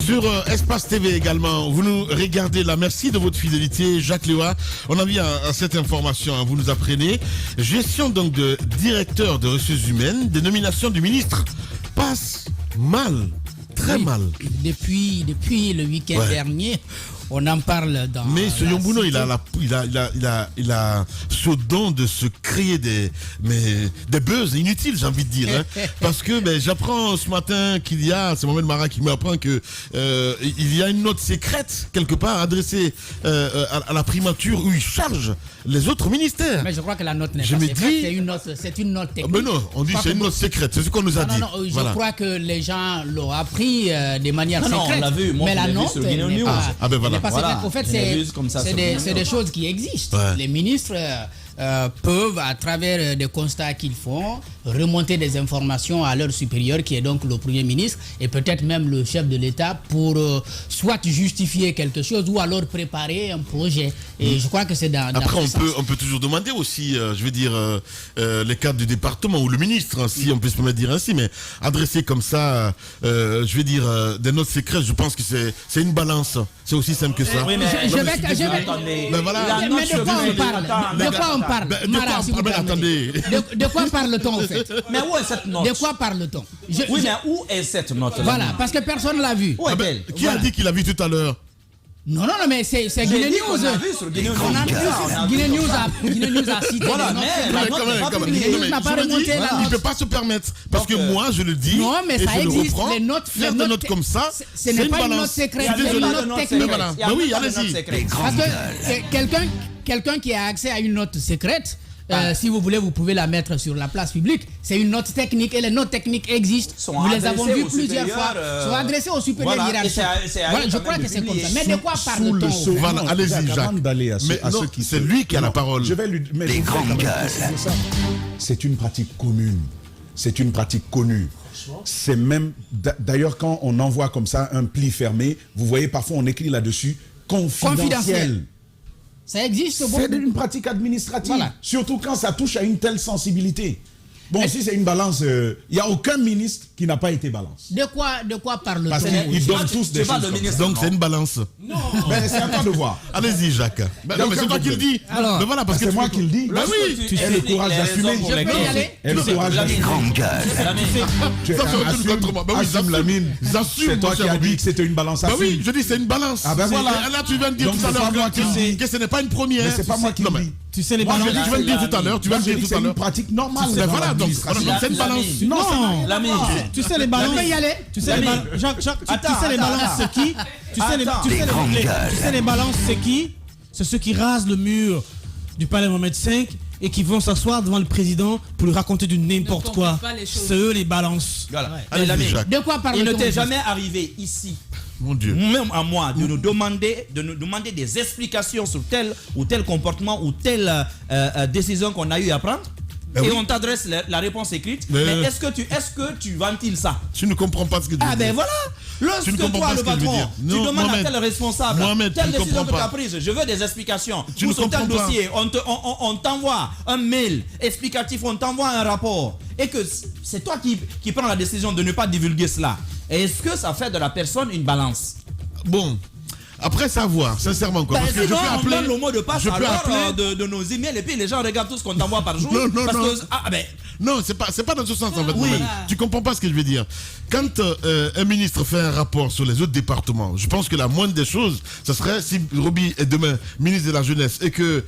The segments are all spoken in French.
Sur Espace TV également, vous nous regardez là. Merci de votre fidélité, Jacques Léoa. On a vu à cette information, vous nous apprenez. Gestion donc de directeur de ressources humaines, des nominations du ministre passe mal, très mal. Depuis le week-end dernier, on en parle dans. Mais ce Yombuno, il a ce don de se créer des buzz inutiles, j'ai envie de dire. Parce que j'apprends ce matin qu'il y a, c'est Mohamed Mara qui m'apprend que il y a une note secrète quelque part adressée à la primature où il charge les autres ministères. Mais je crois que la note n'est pas secrète, c'est une note technique. Mais non, on dit c'est une note secrète, c'est ce qu'on nous a dit. Non, je crois que les gens l'ont appris de manière secrète. Non, on l'a vu, moi, mais la note n'est pas secrète. En fait, c'est des choses qui existent. Ouais. Les ministres peuvent, à travers des constats qu'ils font, remonter des informations à leur supérieur, qui est donc le Premier ministre, et peut-être même le chef de l'État, pour soit justifier quelque chose ou alors préparer un projet. Et je crois que c'est dans après, ce sens. On peut toujours demander aussi, je veux dire, les cadres du département ou le ministre, si on peut se permettre de dire ainsi, mais adresser comme ça, je veux dire, des notes secrètes, je pense que c'est une balance. C'est aussi simple que ça. Oui, mais de quoi on parle? De quoi parle-t-on en fait? Mais où est cette note? De quoi parle-t-on? Oui, mais où est cette note? Voilà, parce que personne ne l'a vu. Qui a dit qu'il l'a vu tout à l'heure? Non, mais c'est Guinée News. Guinée News a cité. Voilà, Guinée News n'a pas remonté la note. Il ne peut pas se permettre. Parce que moi, je le dis. Non, mais ça existe. Les notes, faire des notes comme ça, ce n'est pas une note secrète, c'est une note technique. Oui, allez-y. Parce que quelqu'un qui a accès à une note secrète, si vous voulez, vous pouvez la mettre sur la place publique. C'est une note technique et les notes techniques existent. Nous les avons vues plusieurs fois. Sont adressées au supérieur hiérarchique. Voilà, je crois que c'est comme ça. Mais de quoi parle-t-on? Voilà, allez-y, Jacques. Mais non, c'est lui qui a la parole. Je vais lui des grandes gueules. C'est une pratique commune. C'est une pratique connue. C'est même, d'ailleurs, quand on envoie comme ça un pli fermé, vous voyez, parfois on écrit là-dessus confidentiel. Ça existe. C'est une pratique administrative. Voilà. Surtout quand ça touche à une telle sensibilité. Bon, si c'est une balance, il n'y a aucun ministre qui n'a pas été balance. De quoi parle-t-on? Parce qu'ils donnent tous des choses comme ça. Donc c'est une balance. Non. Mais c'est à toi de voir. Allez-y, Jacques. Non, mais c'est toi qui le dis. Alors, voilà, parce que c'est moi qui le dis. Bah oui. Tu as le courage d'assumer. Je peux y aller. Et le courage d'assumer. Grande gueule. Assume Lamine. C'est toi qui as dit que c'était une balance. Bah oui, je dis c'est une balance. Ah ben voilà. Là, tu viens de dire tout à l'heure que ce n'est pas une première. Mais c'est pas moi qui le dis. Tu sais les balances. Tu viens de dire tout à l'heure. C'est une pratique normale. Voilà, donc c'est une balance. Non, tu sais les balances. Tu sais les balances. Tu sais les balances, c'est qui? Tu sais les balances, c'est qui? C'est ceux qui rasent le mur du palais Mohamed V et qui vont s'asseoir devant le président pour lui raconter du n'importe quoi. C'est eux les balances. Allez, de quoi parle-t-on? Il ne t'est jamais arrivé ici, mon Dieu, même à moi, de nous demander des explications sur tel ou tel comportement ou telle décision qu'on a eu à prendre? Et on t'adresse la réponse écrite. Mais est-ce que tu ventiles ça? Tu ne comprends pas ce que tu dis. Ah ben voilà. Lorsque toi, le patron, tu demandes à tel responsable, telle décision que tu as prise, je veux des explications. Ou sur tel dossier, on t'envoie un mail explicatif, on t'envoie un rapport. Et que c'est toi qui prends la décision de ne pas divulguer cela. Est-ce que ça fait de la personne une balance? Bon. Après savoir, sincèrement quoi. Parce que sinon, je peux appeler le mot de passe de nos emails et puis les gens regardent tout ce qu'on t'envoie par jour. Non, c'est pas dans ce sens en fait. Oui. Tu comprends pas ce que je veux dire. Quand un ministre fait un rapport sur les autres départements, je pense que la moindre des choses, ce serait si Roby est demain ministre de la jeunesse et que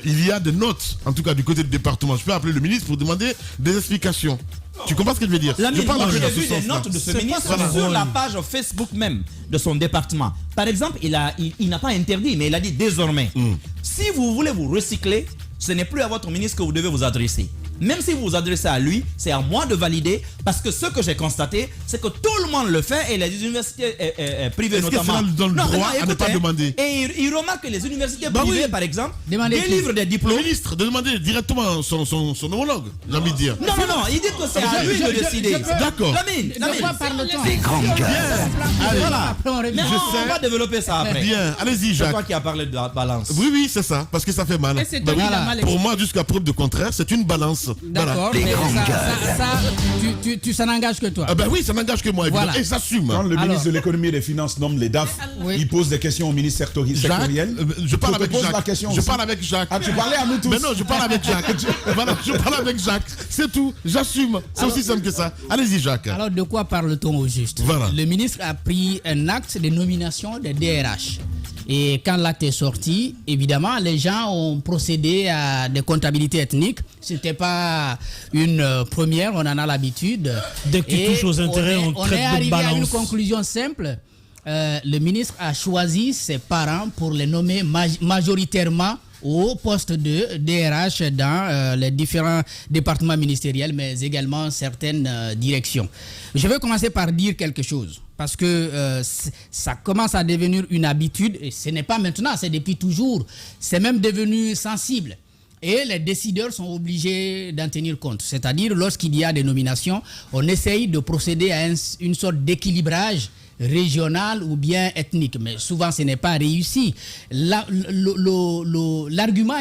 il y a des notes, en tout cas du côté du département, je peux appeler le ministre pour demander des explications. Tu comprends ce que je veux dire? Je parle j'ai vu des notes de ce ministre sur la page Facebook même de son département. Par exemple, il n'a pas interdit, mais il a dit désormais, si vous voulez vous recycler, ce n'est plus à votre ministre que vous devez vous adresser. Même si vous vous adressez à lui, c'est à moi de valider, parce que ce que j'ai constaté, c'est que tout le monde le fait et les universités privées notamment. Est-ce que c'est dans le droit à ne pas demander? Et il remarque que les universités privées, par exemple, délivrent des diplômes. Le ministre de demander directement son homologue, j'ai envie de dire. Non, il dit que c'est à lui de décider. D'accord. Lamine. Des grandes gueules. Voilà. Mais on va développer ça après. Bien, allez-y, Jacques. C'est toi qui as parlé de la balance. Oui, c'est ça, parce que ça fait mal. Pour moi, jusqu'à preuve de contraire, c'est une balance. D'accord, mais ça n'engage que toi. Ben oui, ça n'engage que moi, évidemment. Voilà. Et j'assume. Quand le ministre de l'économie et des finances nomme les DAF, il pose des questions au ministre sectoriel. Je parle avec Jacques. Je parle avec Jacques. Ah, tu parlais à nous tous. Mais non, je parle avec Jacques. Voilà, je parle avec Jacques. C'est tout. J'assume. C'est aussi simple que ça. Allez-y, Jacques. Alors, de quoi parle-t-on au juste? Voilà. Le ministre a pris un acte de nomination des DRH. Et quand l'acte est sorti, évidemment, les gens ont procédé à des comptabilités ethniques. Ce n'était pas une première, on en a l'habitude. Dès que tu touches aux intérêts, on traite de balance. On est arrivé à une conclusion simple. Le ministre a choisi ses parents pour les nommer majoritairement au poste de DRH dans les différents départements ministériels, mais également certaines directions. Je vais commencer par dire quelque chose, parce que ça commence à devenir une habitude, et ce n'est pas maintenant, c'est depuis toujours. C'est même devenu sensible. Et les décideurs sont obligés d'en tenir compte. C'est-à-dire, lorsqu'il y a des nominations, on essaye de procéder à une sorte d'équilibrage régional ou bien ethnique, mais souvent ce n'est pas réussi. L'argument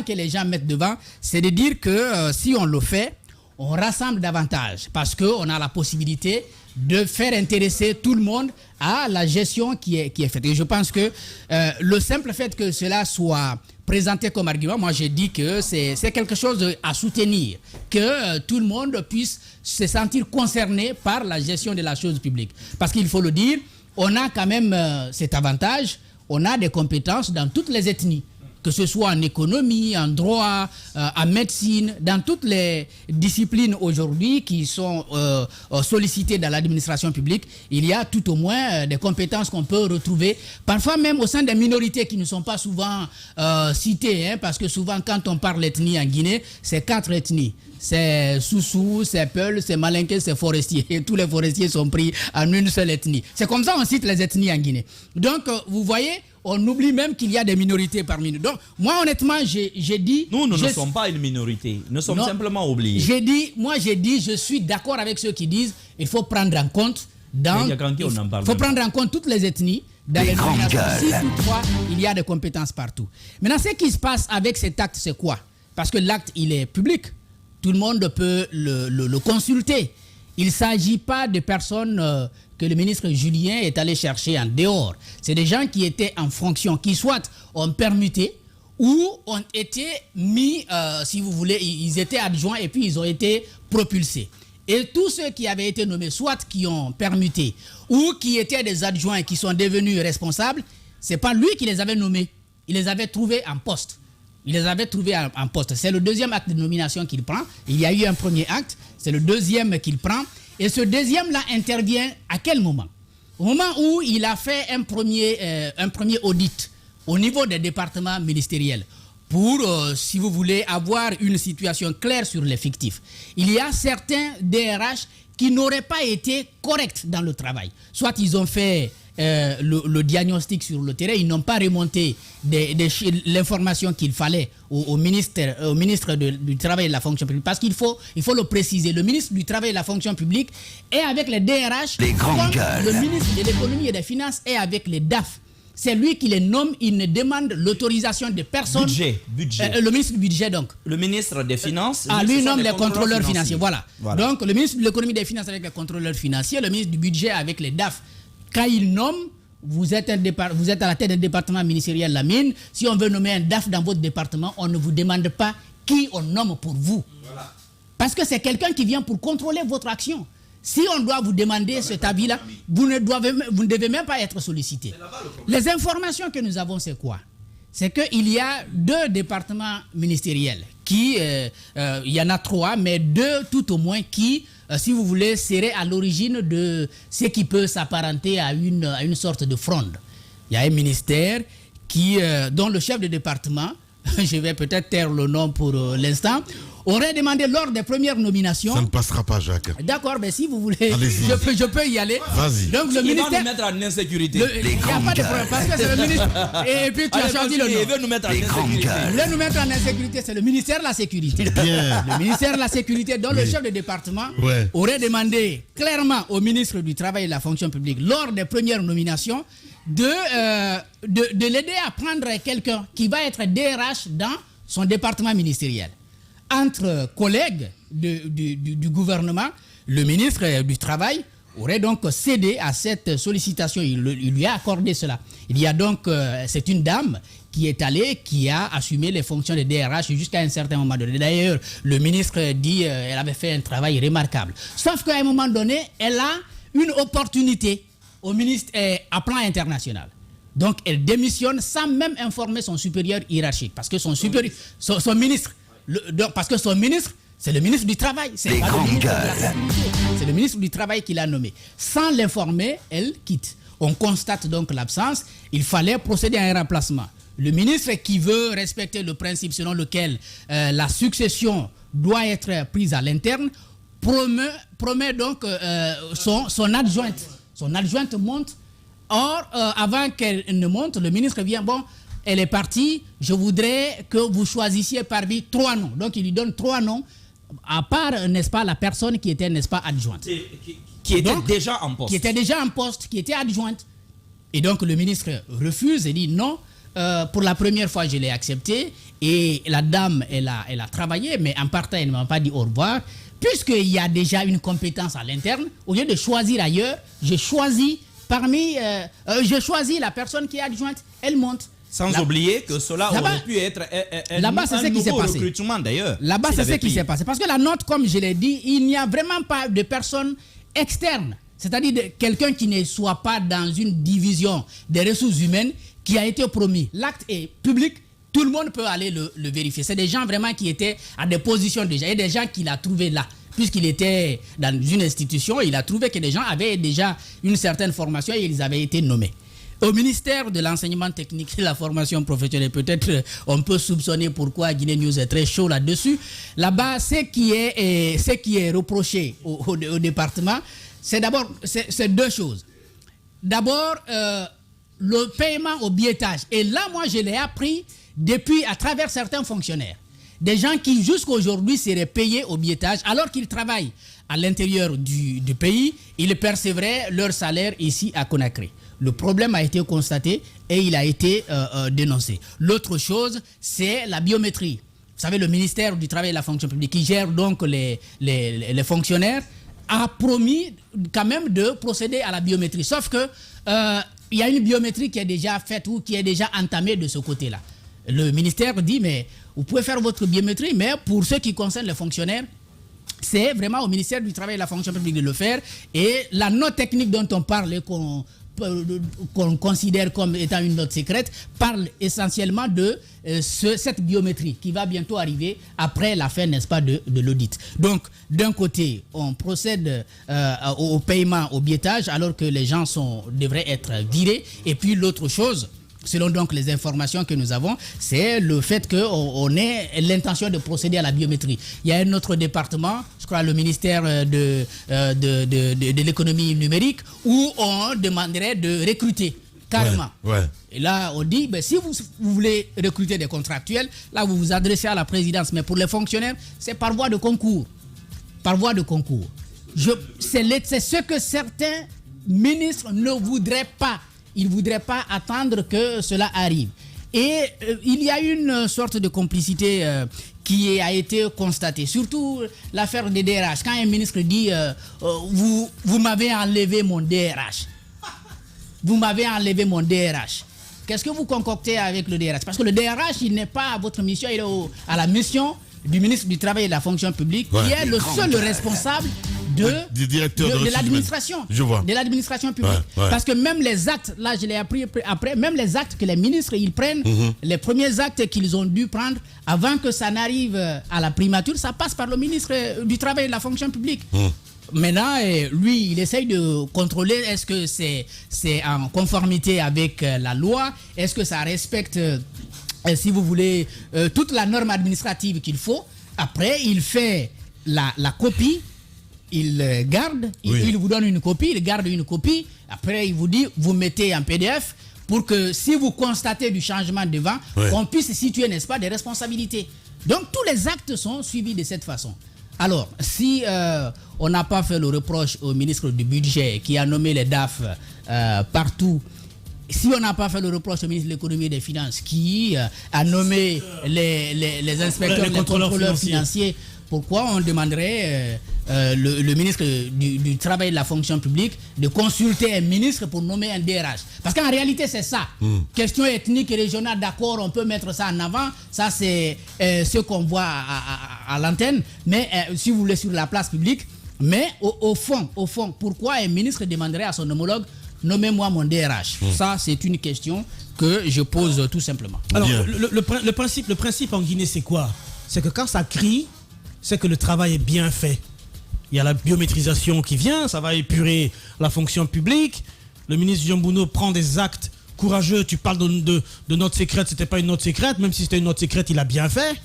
que les gens mettent devant, c'est de dire que si on le fait, on rassemble davantage parce qu'on a la possibilité de faire intéresser tout le monde à la gestion qui est faite. Et je pense que le simple fait que cela soit présenté comme argument, moi j'ai dit que c'est quelque chose à soutenir, que tout le monde puisse se sentir concerné par la gestion de la chose publique. Parce qu'il faut le dire, on a quand même cet avantage, on a des compétences dans toutes les ethnies, que ce soit en économie, en droit, en médecine, dans toutes les disciplines aujourd'hui qui sont sollicitées dans l'administration publique, il y a tout au moins des compétences qu'on peut retrouver, parfois même au sein des minorités qui ne sont pas souvent citées, parce que souvent quand on parle d'ethnie en Guinée, c'est 4 ethnies. C'est Soussou, c'est Peul, c'est Malinké, c'est Forestier. Et tous les forestiers sont pris en une seule ethnie. C'est comme ça qu'on cite les ethnies en Guinée. Donc, vous voyez, on oublie même qu'il y a des minorités parmi nous. Donc, moi, honnêtement, j'ai dit... Nous ne sommes pas une minorité. Nous sommes simplement oubliés. J'ai dit, je suis d'accord avec ceux qui disent il faut prendre en compte... faut prendre en compte toutes les ethnies dans les nominations. Si toutefois, il y a des compétences partout. Maintenant, ce qui se passe avec cet acte, c'est quoi? Parce que l'acte, il est public. Tout le monde peut le consulter. Il ne s'agit pas de personnes que le ministre Julien est allé chercher en dehors. C'est des gens qui étaient en fonction, qui soit ont permuté ou ont été mis, si vous voulez, ils étaient adjoints et puis ils ont été propulsés. Et tous ceux qui avaient été nommés, soit qui ont permuté ou qui étaient des adjoints et qui sont devenus responsables, ce n'est pas lui qui les avait nommés. Il les avait trouvés en poste. Il les avait trouvés en poste. C'est le deuxième acte de nomination qu'il prend. Il y a eu un premier acte, c'est le deuxième qu'il prend. Et ce deuxième-là intervient à quel moment? Au moment où il a fait un premier audit au niveau des départements ministériels pour, si vous voulez, avoir une situation claire sur l'effectif. Il y a certains DRH qui n'auraient pas été corrects dans le travail. Soit ils ont fait le diagnostic sur le terrain, ils n'ont pas remonté l'information qu'il fallait au ministre du Travail et de la Fonction publique. Parce qu'il faut le préciser, le ministre du Travail et de la Fonction publique est avec les DRH, le ministre de l'Économie et des Finances est avec les DAF. C'est lui qui les nomme, il ne demande l'autorisation de personne. Budget. Le ministre du Budget, donc. Le ministre des Finances. Lui nomme les contrôleurs financiers. Voilà. Donc, le ministre de l'Économie et des Finances avec les contrôleurs financiers, le ministre du Budget avec les DAF. Quand il nomme, vous êtes à la tête d'un département ministériel, la mine. Si on veut nommer un DAF dans votre département, on ne vous demande pas qui on nomme pour vous. Voilà. Parce que c'est quelqu'un qui vient pour contrôler votre action. Si on doit vous demander cet avis-là, vous ne devez même pas être sollicité. Les informations que nous avons, c'est quoi? C'est qu'il y a 2 départements ministériels il y en a 3, mais 2 tout au moins qui, si vous voulez, seraient à l'origine de ce qui peut s'apparenter à une sorte de fronde. Il y a un ministère dont le chef de département, je vais peut-être taire le nom pour l'instant, aurait demandé lors des premières nominations... Ça ne passera pas, Jacques. D'accord, mais si vous voulez, je peux y aller. Vas-y. Donc le ministère... va nous mettre en insécurité. Il n'y a pas de problème, parce que c'est le ministre... Et puis tu as choisi le nom. Il veut nous mettre en insécurité. Il veut nous mettre en insécurité, c'est le ministère de la Sécurité. Bien. Le ministère de la Sécurité, dont le chef de département aurait demandé clairement au ministre du Travail et de la Fonction publique, lors des premières nominations, de l'aider à prendre quelqu'un qui va être DRH dans son département ministériel. Entre collègues, du gouvernement, le ministre du Travail aurait donc cédé à cette sollicitation. Il lui a accordé cela. Il y a donc, c'est une dame qui est allée, qui a assumé les fonctions de DRH jusqu'à un certain moment donné. D'ailleurs, le ministre dit qu'elle avait fait un travail remarquable. Sauf qu'à un moment donné, elle a une opportunité au ministre à plan international. Donc, elle démissionne sans même informer son supérieur hiérarchique. Parce que son supérieur, son ministre, parce que son ministre, c'est le ministre du Travail. C'est le ministre du Travail qui l'a nommé. Sans l'informer, elle quitte. On constate donc l'absence. Il fallait procéder à un remplacement. Le ministre qui veut respecter le principe selon lequel la succession doit être prise à l'interne promet donc son adjointe. Son adjointe monte. Or, avant qu'elle ne monte, le ministre vient, bon, elle est partie, je voudrais que vous choisissiez parmi 3 noms. Donc, il lui donne 3 noms, à part, n'est-ce pas, la personne qui était, n'est-ce pas, adjointe. Qui était donc, déjà en poste. Qui était déjà en poste, qui était adjointe. Et donc, le ministre refuse et dit non, pour la première fois, je l'ai accepté. Et la dame, elle a travaillé, mais en partant, elle ne m'a pas dit au revoir. Puisqu'il y a déjà une compétence à l'interne, au lieu de choisir ailleurs, j'ai choisi la personne qui est adjointe, elle monte. Sans oublier que cela aurait pu être un nouveau recrutement d'ailleurs. Là-bas, c'est ce qui s'est passé. Parce que la note, comme je l'ai dit, il n'y a vraiment pas de personne externe. C'est-à-dire quelqu'un qui ne soit pas dans une division des ressources humaines qui a été promis. L'acte est public, tout le monde peut aller le vérifier. C'est des gens vraiment qui étaient à des positions déjà. Et des gens qu'il a trouvés là. Puisqu'il était dans une institution, il a trouvé que des gens avaient déjà une certaine formation et ils avaient été nommés. Au ministère de l'enseignement technique et de la formation professionnelle, peut-être on peut soupçonner pourquoi Guinée News est très chaud là-dessus. Là-bas, ce qui est reproché au département, c'est d'abord c'est 2 choses. D'abord, le paiement au biétage. Et là, moi, je l'ai appris depuis à travers certains fonctionnaires. Des gens qui, jusqu'à aujourd'hui, seraient payés au biétage alors qu'ils travaillent à l'intérieur du pays, ils percevraient leur salaire ici à Conakry. Le problème a été constaté et il a été dénoncé. L'autre chose, c'est la biométrie. Vous savez, le ministère du Travail et de la fonction publique, qui gère donc les fonctionnaires, a promis quand même de procéder à la biométrie. Sauf que il y a une biométrie qui est déjà faite ou qui est déjà entamée de ce côté-là. Le ministère dit, mais vous pouvez faire votre biométrie, mais pour ce qui concerne les fonctionnaires, c'est vraiment au ministère du Travail et de la fonction publique de le faire. Et la note technique dont on parle et qu'on considère comme étant une note secrète parle essentiellement de cette biométrie qui va bientôt arriver après la fin, n'est-ce pas, de l'audit. Donc, d'un côté, on procède au paiement, au biétage, alors que les gens devraient être virés. Et puis, l'autre chose, selon donc les informations que nous avons, c'est le fait qu'on ait l'intention de procéder à la biométrie. Il y a un autre département, je crois le ministère de l'économie numérique, où on demanderait de recruter carrément. Ouais. Et là, on dit, si vous voulez recruter des contractuels, là, vous vous adressez à la présidence. Mais pour les fonctionnaires, c'est par voie de concours. Par voie de concours. C'est ce que certains ministres ne voudraient pas. Ils ne voudraient pas attendre que cela arrive. Et il y a une sorte de complicité qui a été constatée. Surtout l'affaire des DRH. Quand un ministre dit vous m'avez enlevé mon DRH. Vous m'avez enlevé mon DRH. Qu'est-ce que vous concoctez avec le DRH? Parce que le DRH, il n'est pas à votre mission, il est à la mission du ministre du Travail et de la fonction publique, qui est le seul responsable de l'administration. De l'administration publique. Parce que même les actes, là je l'ai appris après, même les actes que les ministres ils prennent, les premiers actes qu'ils ont dû prendre avant que ça n'arrive à la primature, ça passe par le ministre du Travail et de la fonction publique. Maintenant, lui, il essaye de contrôler est-ce que c'est en conformité avec la loi, est-ce que ça respecte, si vous voulez, toute la norme administrative qu'il faut. Après, il fait la copie, il garde, il vous donne une copie, il garde une copie. Après, il vous dit, vous mettez en PDF pour que si vous constatez du changement devant, on puisse situer, n'est-ce pas, des responsabilités. Donc, tous les actes sont suivis de cette façon. Alors, si on n'a pas fait le reproche au ministre du Budget qui a nommé les DAF partout, si on n'a pas fait le reproche au ministre de l'Économie et des Finances qui a nommé les inspecteurs, les contrôleurs financiers pourquoi on demanderait le ministre du Travail et de la fonction publique de consulter un ministre pour nommer un DRH? Parce qu'en réalité, c'est ça. Question ethnique et régionale, d'accord, on peut mettre ça en avant. Ça, c'est ce qu'on voit à l'antenne. Mais si vous voulez, sur la place publique. Mais au fond, pourquoi un ministre demanderait à son homologue nommez-moi mon DRH? Ça, c'est une question que je pose tout simplement. Alors, le principe en Guinée, c'est quoi? C'est que quand ça crie, c'est que le travail est bien fait. Il y a la biométrisation qui vient, ça va épurer la fonction publique. Le ministre Yambouno prend des actes courageux. Tu parles de note secrète, c'était pas une note secrète. Même si c'était une note secrète, il a bien fait.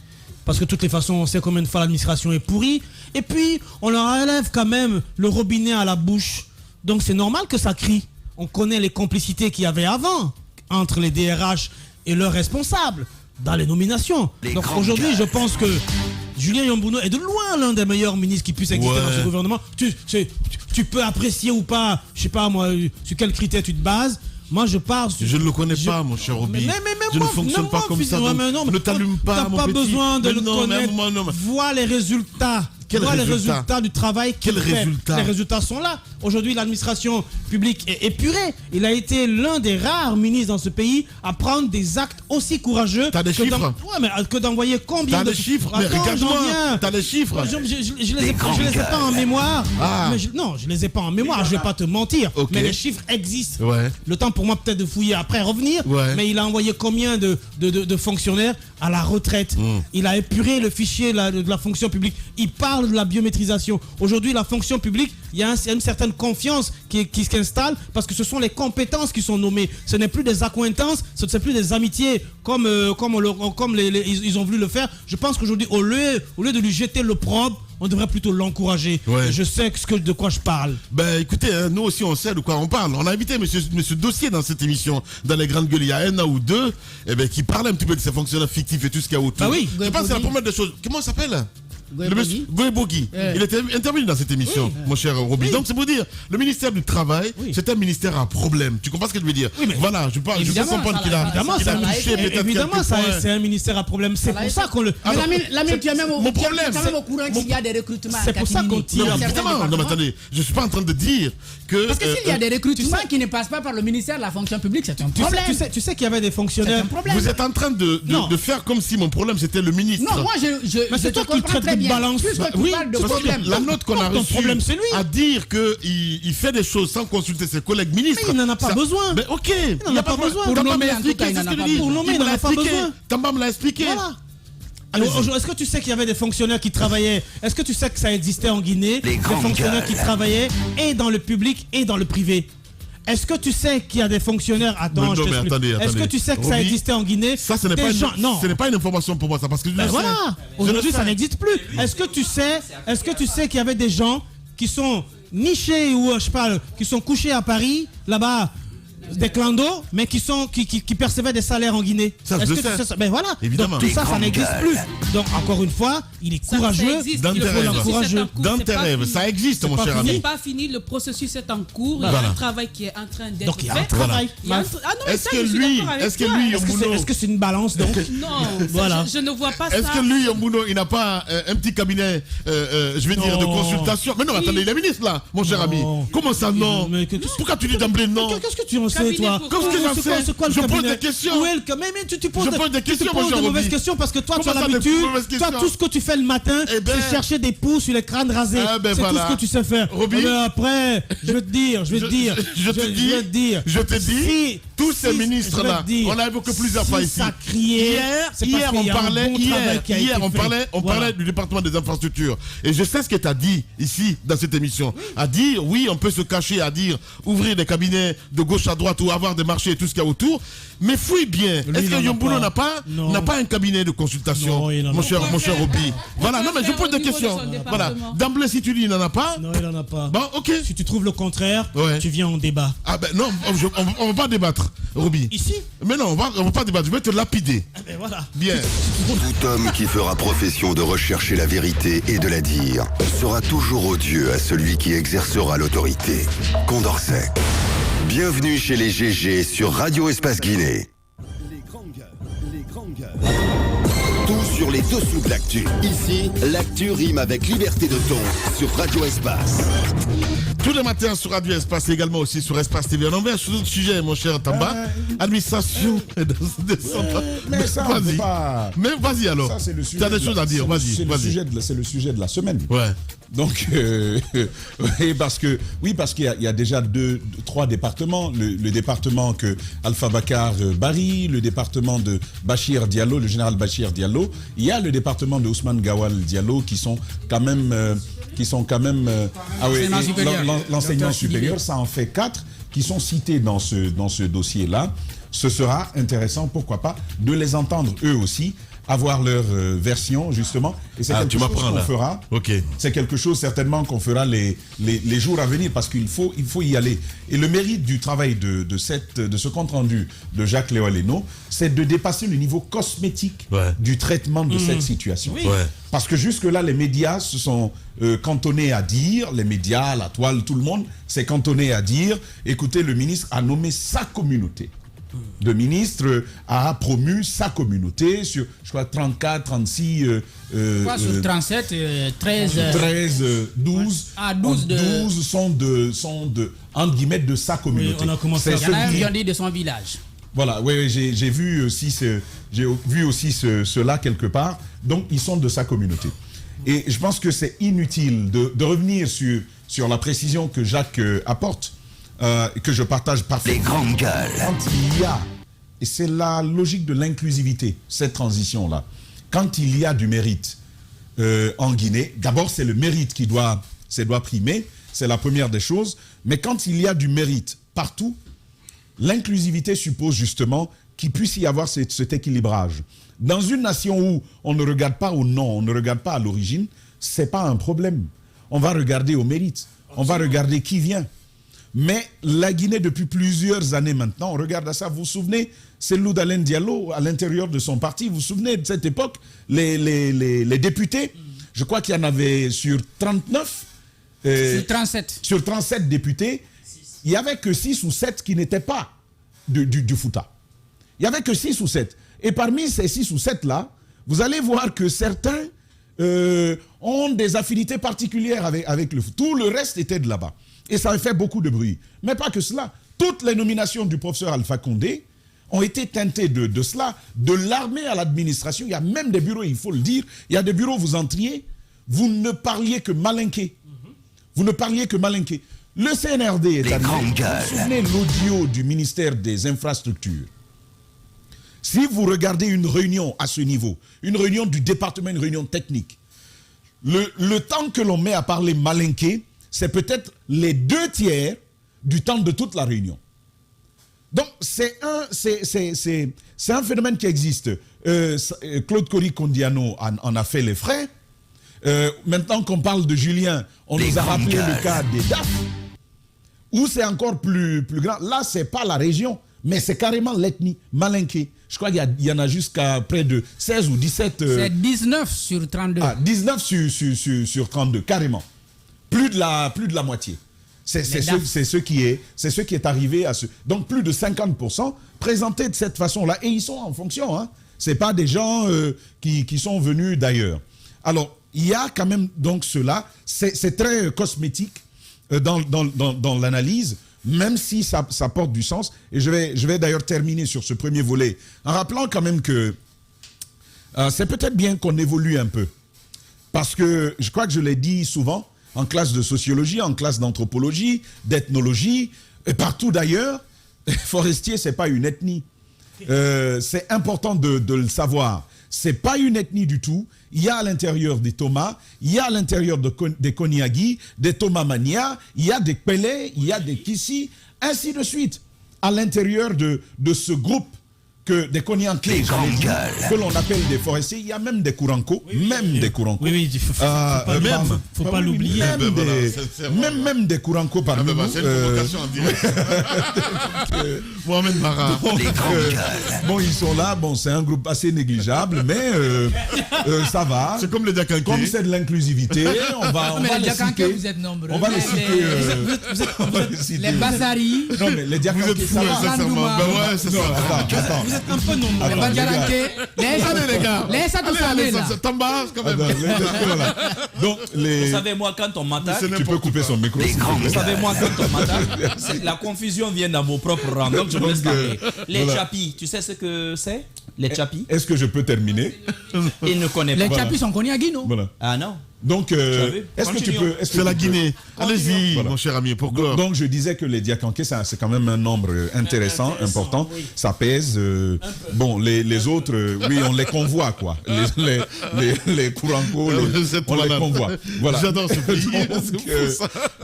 Parce que de toutes les façons, on sait combien de fois l'administration est pourrie. Et puis, on leur enlève quand même le robinet à la bouche. Donc c'est normal que ça crie. On connaît les complicités qu'il y avait avant entre les DRH et leurs responsables dans les nominations. Donc aujourd'hui, je pense que Julien Yambouno est de loin l'un des meilleurs ministres qui puisse exister dans ce gouvernement. Tu peux apprécier ou pas, je sais pas moi, sur quels critères tu te bases. Moi, je parle. Je ne le connais pas, mon cher Roby. Je ne fonctionne pas comme ça. Ne t'allume pas, mon petit. Tu n'as pas besoin de le connaître. Vois les résultats. Vois les résultats du travail qu'il fait. Les résultats sont là. Aujourd'hui, l'administration publique est épurée. Il a été l'un des rares ministres dans ce pays à prendre des actes aussi courageux. T'as des chiffres? Que d'envoyer combien de... T'as des chiffres? Mais regarde-moi, t'as des chiffres? Je les ai pas en mémoire. Non, je les ai pas en mémoire, je vais pas te mentir. Mais les chiffres existent. Le temps pour moi peut-être de fouiller après, revenir. Mais il a envoyé combien de fonctionnaires à la retraite? Il a épuré le fichier de la fonction publique. Il parle de la biométrisation. Aujourd'hui, la fonction publique, il y a une certaine confiance qui s'installe parce que ce sont les compétences qui sont nommées. Ce n'est plus des accointances, ce n'est plus des amitiés comme ils ont voulu le faire. Je pense qu'aujourd'hui, au lieu de lui jeter l'opprobre, on devrait plutôt l'encourager. Je sais de quoi je parle. Ben écoutez, nous aussi on sait de quoi on parle. On a invité monsieur Dossier dans cette émission, dans les grandes gueules, il y a un an ou deux, qui parlait un petit peu de ces fonctionnaires fictifs et tout ce qu'il y a autour. Je pense que c'est la première des choses. Comment ça s'appelle? Goebogui. Il était intervenu dans cette émission, mon cher Roby. Donc c'est pour dire, le ministère du Travail, c'est un ministère à problème. Tu comprends ce que je veux dire? Voilà, je peux comprendre qu'il a touché peut-être. Évidemment, c'est un ministère à problème. C'est pour ça qu'on le... Lamine, tu es même au courant qu'il y a des recrutements. C'est pour ça qu'on tire. Évidemment, non mais attendez, je suis pas en train de dire que... Parce que s'il y a des recrutements qui ne passent pas par le ministère de la fonction publique, c'est un problème. Tu sais qu'il y avait des fonctionnaires... Vous êtes en train de faire comme si mon problème c'était le ministre. Non, moi je te comprends très bien. Balance. Oui, parce que la note qu'on a reçue à dire qu'il fait des choses sans consulter ses collègues ministres. Mais il n'en a pas besoin. Mais ok, il n'en a pas besoin. Pour nommer, en tout cas, il n'en a pas besoin. Pour nommer, il n'en a pas besoin. Tamba me l'a expliqué. Voilà. Est-ce que tu sais qu'il y avait des fonctionnaires qui travaillaient? Est-ce que tu sais que ça existait en Guinée? Des fonctionnaires qui travaillaient et dans le public et dans le privé. Est-ce que tu sais qu'il y a des fonctionnaires... Attends, je t'explique. Est-ce que tu sais que ça existait en Guinée? Ça, ce n'est pas une information pour moi, ça, parce que voilà. Aujourd'hui, ça n'existe plus. Est-ce que tu sais qu'il y avait des gens qui sont nichés ou, je sais pas, qui sont couchés à Paris, là-bas, des clandos, mais qui percevaient des salaires en Guinée? Ça, je sais. Ben voilà. Évidemment. Donc, tout ça n'existe plus. Donc, encore une fois, il est courageux. Dans tes rêves. Ça existe, mon cher ami. Ce n'est pas fini, le processus est en cours. Il y a un travail qui est en train d'être fait. Donc, il y a un travail. Est-ce que c'est une balance, donc? Non, voilà. Je ne vois pas ça. Est-ce que lui, Yambouno, il n'a pas un petit cabinet, je vais dire, de consultation? Mais non, attendez, il est ministre, là, mon cher ami. Comment ça, non? Pourquoi tu dis d'emblée non? Qu'est-ce que tu en sais, toi? Qu'est-ce que j'en sais? Je pose des questions. Mais tu poses des questions, mon cher de mauvaises Roby. questions parce que toi, tu as l'habitude. Toi, tout ce que tu fais le matin, c'est chercher des poux sur les crânes rasés. C'est tout ce que tu sais faire. Mais après, je vais te dire. Tous ces ministres-là, on a évoqué plusieurs fois ici. Hier, on parlait du département des infrastructures. Et je sais ce que tu as dit ici, dans cette émission. À dire, oui, on peut se cacher, à dire, ouvrir des cabinets de gauche à droite ou avoir des marchés et tout ce qu'il y a autour. Mais fouille bien. Est-ce que Yambouno n'a pas un cabinet de consultation, mon cher Roby? Voilà, non, mais je pose des questions. Voilà. D'emblée, si tu dis il n'en a pas. Non, il n'en a pas. Bon, ok. Si tu trouves le contraire, tu viens en débat. Ah ben non, on va pas débattre, Roby. Ici? Mais non, on va pas débattre. Je vais te lapider. Ah ben voilà. Bien. Tout homme qui fera profession de rechercher la vérité et de la dire sera toujours odieux à celui qui exercera l'autorité. Condorcet. Bienvenue chez les GG sur Radio Espace Guinée. Les grandes gueules. Tout sur sur les dessous de l'actu. Ici, l'actu rime avec liberté de ton sur Radio Espace. Tous les matins sur Radio Espace et également aussi sur Espace TV. On en vient sur d'autres sujets, mon cher Tamba. Administration. Mais ça, vas-y. Pas... Mais vas-y alors. Ça, c'est le sujet. Tu as des choses à dire, vas-y. C'est le sujet de la semaine. Ouais. Donc, parce qu'il y a déjà trois départements. Le département que Alpha Bakar Bari, le département de Bachir Diallo, le général Bachir Diallo. Il y a le département de Ousmane Gawal Diallo qui sont quand même l'enseignement supérieur, ça en fait 4 qui sont cités dans ce dossier-là. Ce sera intéressant, pourquoi pas, de les entendre eux aussi, avoir leur version justement. Et c'est quelque chose qu'on fera. Okay. C'est quelque chose certainement qu'on fera les jours à venir parce qu'il faut y aller. Et le mérite du travail de ce compte-rendu de Jacques Léo-Aleno, c'est de dépasser le niveau cosmétique du traitement de cette situation. Oui. Ouais. Parce que jusque-là, les médias se sont cantonnés à dire, les médias, la toile, tout le monde s'est cantonné à dire, écoutez, le ministre a nommé sa communauté. Le ministre a promu sa communauté sur, je crois, 34, 36... sur 37, 13... 12. Ah, 12 sont de entre guillemets, de sa communauté. Oui, on a commencé il y en a un qui en dit de son village. Voilà, oui, j'ai vu aussi cela quelque part. Donc, ils sont de sa communauté. Et je pense que c'est inutile de revenir sur la précision que Jacques apporte, que je partage parfaitement. Les grandes gueules. Quand il y a, et c'est la logique de l'inclusivité, cette transition-là, quand il y a du mérite en Guinée, d'abord c'est le mérite qui doit primer, c'est la première des choses, mais quand il y a du mérite partout, l'inclusivité suppose justement qu'il puisse y avoir cet équilibrage. Dans une nation où on ne regarde pas au nom, on ne regarde pas à l'origine, c'est pas un problème. On va regarder au mérite, on va regarder qui vient. Mais la Guinée, depuis plusieurs années maintenant, on regarde à ça. Vous vous souvenez, c'est Loud Alain Diallo, à l'intérieur de son parti, vous vous souvenez de cette époque, les députés, je crois qu'il y en avait sur 39. Sur 37. Sur 37 députés, il n'y avait que 6 ou 7 qui n'étaient pas du Fouta. Il n'y avait que 6 ou 7. Et parmi ces 6 ou 7-là, vous allez voir que certains ont des affinités particulières avec le Fouta. Tout le reste était de là-bas. Et ça a fait beaucoup de bruit. Mais pas que cela. Toutes les nominations du professeur Alpha Condé ont été teintées de cela, de l'armée à l'administration. Il y a même des bureaux, il faut le dire. Il y a des bureaux, vous entriez, vous ne parliez que malinqué. Vous ne parliez que malinqué. Le CNRD est arrivé. Vous vous souvenez l'audio du ministère des Infrastructures. Si vous regardez une réunion à ce niveau, une réunion du département, une réunion technique, le temps que l'on met à parler malinqué, c'est peut-être les 2/3 du temps de toute la réunion. Donc, c'est un phénomène qui existe. Claude Cory-Condiano en a fait les frais. Maintenant qu'on parle de Julien, on nous a rappelé le cas des DAF, où c'est encore plus grand. Là, ce n'est pas la région, mais c'est carrément l'ethnie malinké. Je crois qu'il y en a jusqu'à près de 16 ou 17... C'est 19 sur 32. Ah, 19 sur 32, carrément. Plus de la moitié. C'est ce qui est arrivé à ce... Donc plus de 50% présentés de cette façon-là. Et ils sont en fonction. Hein. Ce n'est pas des gens qui sont venus d'ailleurs. Alors, il y a quand même donc cela. C'est très cosmétique dans l'analyse, même si ça porte du sens. Et je vais d'ailleurs terminer sur ce premier volet en rappelant quand même que c'est peut-être bien qu'on évolue un peu. Parce que je crois que je l'ai dit souvent, en classe de sociologie, en classe d'anthropologie, d'ethnologie, et partout d'ailleurs, forestier, ce n'est pas une ethnie. C'est important de le savoir. Ce n'est pas une ethnie du tout. Il y a à l'intérieur des Thomas, il y a à l'intérieur des Koniagi, des Thomas Mania, il y a des Pelé, il y a des Kissi, ainsi de suite. À l'intérieur de ce groupe des Konyankés, que l'on appelle des forestiers, il y a même des Kouranko, des Kouranko. Oui, il faut pas l'oublier. Même des Kouranko parmi nous. C'est une provocation en direct. Mohamed Mara. Bon, ils sont là, bon, c'est un groupe assez négligeable, mais ça va. C'est comme les Diakanké. Comme c'est de l'inclusivité, on va les citer. Vous êtes nombreux. On va les citer. Les Bassari. Non, mais les Diakanké, ça va. Sincèrement. Ben ouais, c'est ça. Attends. vous êtes un peu nombreux. Allez les gars. Laisse ça tout ça là. T'embarras quand même. Voilà. Donc, Vous savez, moi, quand on m'attaque, tu peux couper son micro. vous savez, moi, quand on m'attaque, la confusion vient dans vos propres rangs. Donc, je me laisse parler. Les chapis, tu sais ce que c'est? Les chapis? Est-ce que je peux terminer? Il ne connaît pas. Les chapis sont connus à Guinée. Voilà. Ah non. Donc, est-ce que tu peux... C'est la Guinée. Allez-y, mon cher ami, pourquoi? Donc, je disais que les Diakanké, c'est quand même un nombre intéressant, important. Oui. Ça pèse. Bon, les autres, oui, on les convoie, quoi. Les Kouranko, on les convoie. Voilà. J'adore ce pays.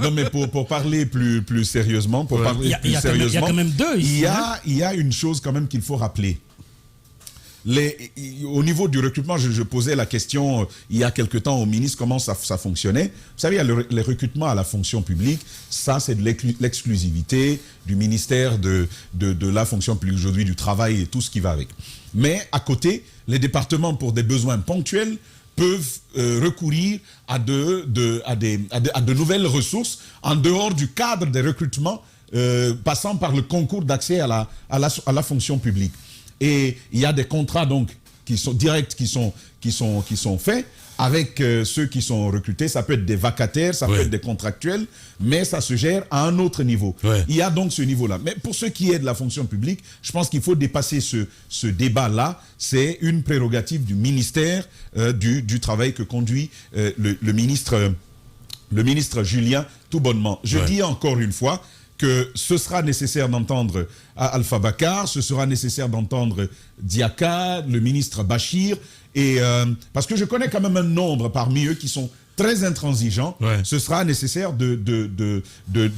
Non, mais pour parler plus sérieusement, Il y a quand même deux ici. Il y a une chose quand même qu'il faut rappeler. Au niveau du recrutement, je posais la question il y a quelque temps au ministre comment ça fonctionnait. Vous savez, il y a les recrutements à la fonction publique, ça c'est de l'exclusivité du ministère de la fonction publique aujourd'hui, du travail et tout ce qui va avec. Mais à côté, les départements pour des besoins ponctuels peuvent recourir à de nouvelles ressources en dehors du cadre des recrutements passant par le concours d'accès à la fonction publique. Et il y a des contrats donc qui sont directs, qui sont faits avec ceux qui sont recrutés. Ça peut être des vacataires, ça peut être des contractuels, mais ça se gère à un autre niveau. Il y a donc ce niveau-là. Mais pour ce qui est de la fonction publique, je pense qu'il faut dépasser ce débat-là. C'est une prérogative du ministère du Travail que conduit le ministre Julien tout bonnement. Je dis encore une fois que ce sera nécessaire d'entendre Alpha Bakar, ce sera nécessaire d'entendre Diaka, le ministre Bachir, et parce que je connais quand même un nombre parmi eux qui sont très intransigeants, ce sera nécessaire de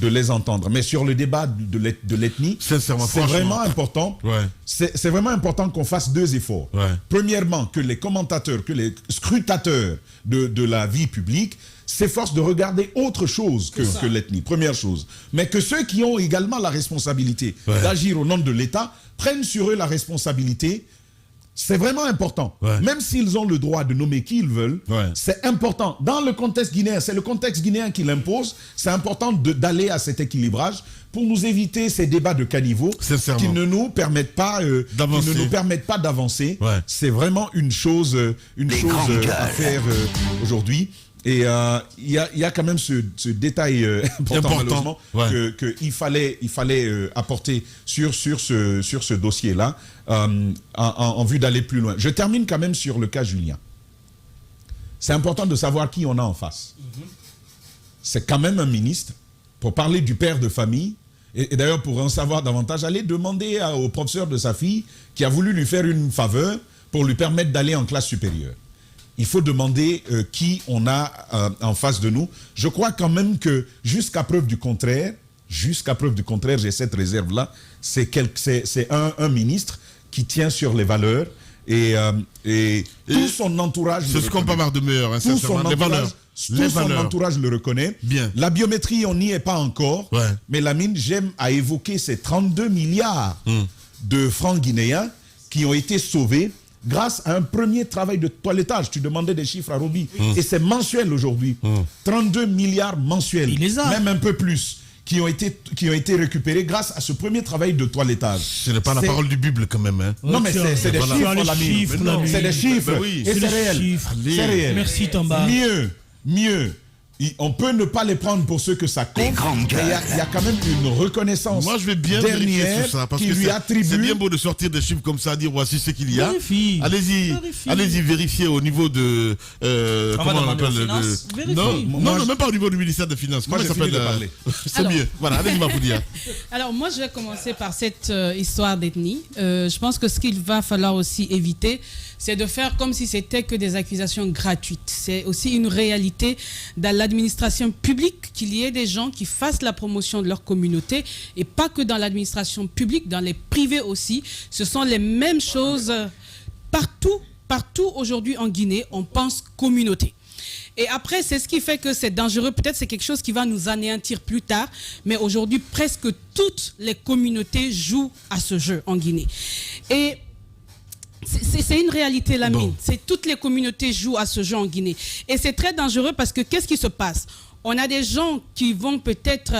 les entendre. Mais sur le débat de l'ethnie, c'est vraiment important. C'est vraiment important qu'on fasse deux efforts. Premièrement, que les commentateurs, que les scrutateurs de la vie publique s'efforcent de regarder autre chose que l'ethnie, première chose. Mais que ceux qui ont également la responsabilité d'agir au nom de l'État prennent sur eux la responsabilité. C'est vraiment important. Même s'ils ont le droit de nommer qui ils veulent, c'est important. Dans le contexte guinéen, c'est le contexte guinéen qui l'impose. C'est important d'aller à cet équilibrage pour nous éviter ces débats de caniveau qui ne nous permettent pas d'avancer. C'est vraiment une chose à faire aujourd'hui. Et il y a quand même ce détail important malheureusement qu'il fallait apporter sur ce dossier-là en vue d'aller plus loin. Je termine quand même sur le cas Julien. C'est important de savoir qui on a en face. C'est quand même un ministre. Pour parler du père de famille, et d'ailleurs pour en savoir davantage, allez demander au professeur de sa fille qui a voulu lui faire une faveur pour lui permettre d'aller en classe supérieure. Il faut demander qui on a en face de nous. Je crois quand même que jusqu'à preuve du contraire, j'ai cette réserve-là, c'est un ministre qui tient sur les valeurs et tout son entourage. C'est ce qu'on peut avoir de meilleur, sincèrement. Les valeurs. Tout son entourage le reconnaît. Bien. La biométrie, on n'y est pas encore. Mais Lamine, j'aime à évoquer ces 32 milliards de francs guinéens qui ont été sauvés grâce à un premier travail de toilettage. Tu demandais des chiffres à Roby. Et c'est mensuel aujourd'hui. 32 milliards mensuels. Même un peu plus. Qui ont été récupérés grâce à ce premier travail de toilettage. Ce n'est pas la parole du Bible quand même. Hein. Non, mais c'est des chiffres. C'est des chiffres. Et c'est réel. C'est réel. Merci Tamba. Mieux. On peut ne pas les prendre pour ceux que ça compte, mais il y a quand même une reconnaissance. Moi, je vais bien dernière sur ça, parce qui que lui attribue. C'est bien beau de sortir des chiffres comme ça, dire voici ce qu'il y a. Allez-y vérifier au niveau de. Comment on appelle Non, même pas au niveau du ministère des Finances. Moi, j'ai fini de parler. C'est mieux. Voilà, allez-y, Mafoudia. Alors, moi, je vais commencer par cette histoire d'ethnie. Je pense que ce qu'il va falloir aussi éviter, c'est de faire comme si c'était que des accusations gratuites. C'est aussi une réalité dans l'administration publique qu'il y ait des gens qui fassent la promotion de leur communauté et pas que dans l'administration publique, dans les privés aussi. Ce sont les mêmes choses partout aujourd'hui en Guinée, on pense communauté. Et après, c'est ce qui fait que c'est dangereux. Peut-être c'est quelque chose qui va nous anéantir plus tard. Mais aujourd'hui, presque toutes les communautés jouent à ce jeu en Guinée. Et c'est une réalité, Lamine. C'est toutes les communautés jouent à ce jeu en Guinée. Et c'est très dangereux parce que qu'est-ce qui se passe? On a des gens qui vont peut-être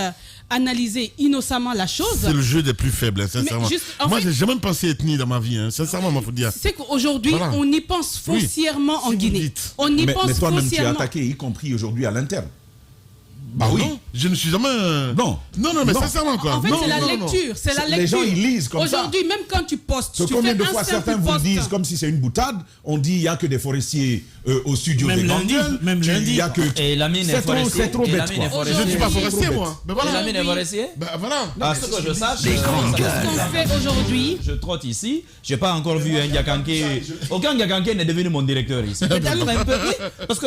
analyser innocemment la chose. C'est le jeu des plus faibles, sincèrement. Moi, j'ai jamais pensé ethnie dans ma vie, sincèrement, il faut dire. C'est qu'aujourd'hui, on y pense foncièrement en Guinée. On y pense mais toi-même, tu es foncièrement. attaqué, y compris aujourd'hui à l'interne. Bah oui. Je ne suis jamais. Non, mais sincèrement, quoi. En fait, c'est la lecture. C'est la lecture. Les gens, ils lisent comme ça. Aujourd'hui, même quand tu postes, tu combien fais de un fois simple certains vous post. disent comme si c'est une boutade, on dit il n'y a que des forestiers au studio même des lundi, Grandes Gueules, même lundi. il y a que... Et Lamine est forestier. C'est trop bête, quoi. Je ne suis pas forestier, moi. Mais voilà. Lamine est forestier. Bah voilà. À ce que je sache, Les grandes gueules. Ce qu'on fait aujourd'hui. Je trotte ici, j'ai pas encore vu un Yakanké. Aucun Yakanké n'est devenu mon directeur ici. Peut-être un peu, oui, parce que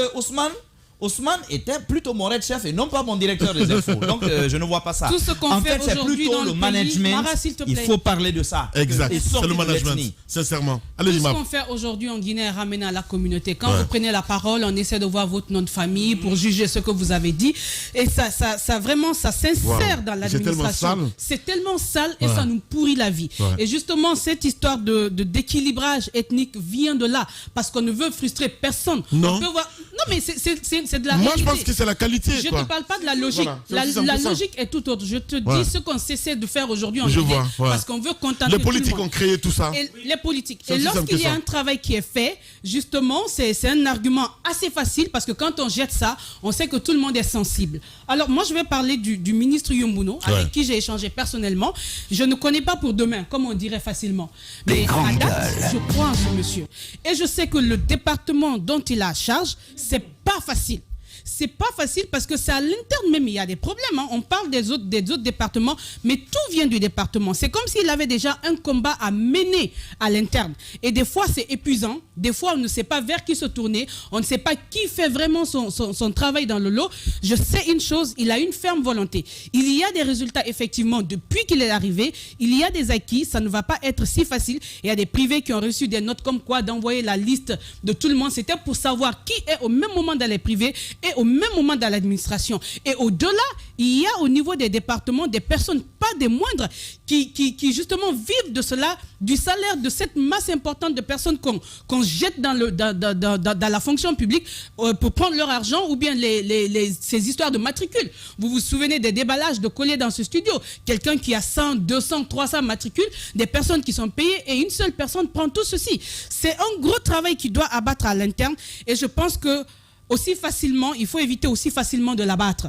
Ousmane était plutôt mon red-chef et non pas mon directeur des infos. Donc je ne vois pas ça. Tout ce qu'on en fait c'est aujourd'hui plutôt dans le le management. pays, Mara, s'il te Il plaît. faut parler de ça. Exact. Et C'est sortir le de management. l'ethnie. Sincèrement. Tout Allez, ce Imam. qu'on fait aujourd'hui en Guinée est ramené à la communauté. Quand vous prenez la parole, on essaie de voir votre nom de famille pour juger ce que vous avez dit. Et ça vraiment, ça s'insère dans l'administration. C'est tellement sale et ça nous pourrit la vie. Et justement, cette histoire de déséquilibrage ethnique vient de là. Parce qu'on ne veut frustrer personne. Non. On peut voir... Non, mais c'est de la Moi, réalité. je pense que c'est la qualité. Je ne te parle pas de la logique. Voilà, La logique est tout autre. Je te dis ce qu'on cessait de faire aujourd'hui en Guinée. Parce qu'on veut contenter les politiques ont créé tout ça. Et les politiques. Et lorsqu'il y a un travail qui est fait, justement, c'est un argument assez facile parce que quand on jette ça, on sait que tout le monde est sensible. Alors, moi, je vais parler du ministre Yumbuno, avec qui j'ai échangé personnellement. Je ne connais pas pour demain, comme on dirait facilement. Mais à date, je crois en ce monsieur. Et je sais que le département dont il a à charge, c'est pas facile. C'est pas facile parce que c'est à l'interne même, il y a des problèmes. On parle des autres départements, mais tout vient du département. C'est comme s'il avait déjà un combat à mener à l'interne. Et des fois, c'est épuisant. Des fois, on ne sait pas vers qui se tourner. On ne sait pas qui fait vraiment son travail dans le lot. Je sais une chose, il a une ferme volonté. Il y a des résultats, effectivement, depuis qu'il est arrivé. Il y a des acquis, ça ne va pas être si facile. Il y a des privés qui ont reçu des notes comme quoi d'envoyer la liste de tout le monde. C'était pour savoir qui est au même moment dans les privés et au même moment dans l'administration. Et au-delà, il y a au niveau des départements des personnes, pas des moindres, qui justement vivent de cela, du salaire de cette masse importante de personnes qu'on jette dans la fonction publique pour prendre leur argent ou bien ces histoires de matricules. Vous vous souvenez des déballages de collés dans ce studio. Quelqu'un qui a 100, 200, 300 matricules, des personnes qui sont payées et une seule personne prend tout ceci. C'est un gros travail qui doit abattre à l'interne et je pense que aussi facilement, il faut éviter aussi facilement de l'abattre.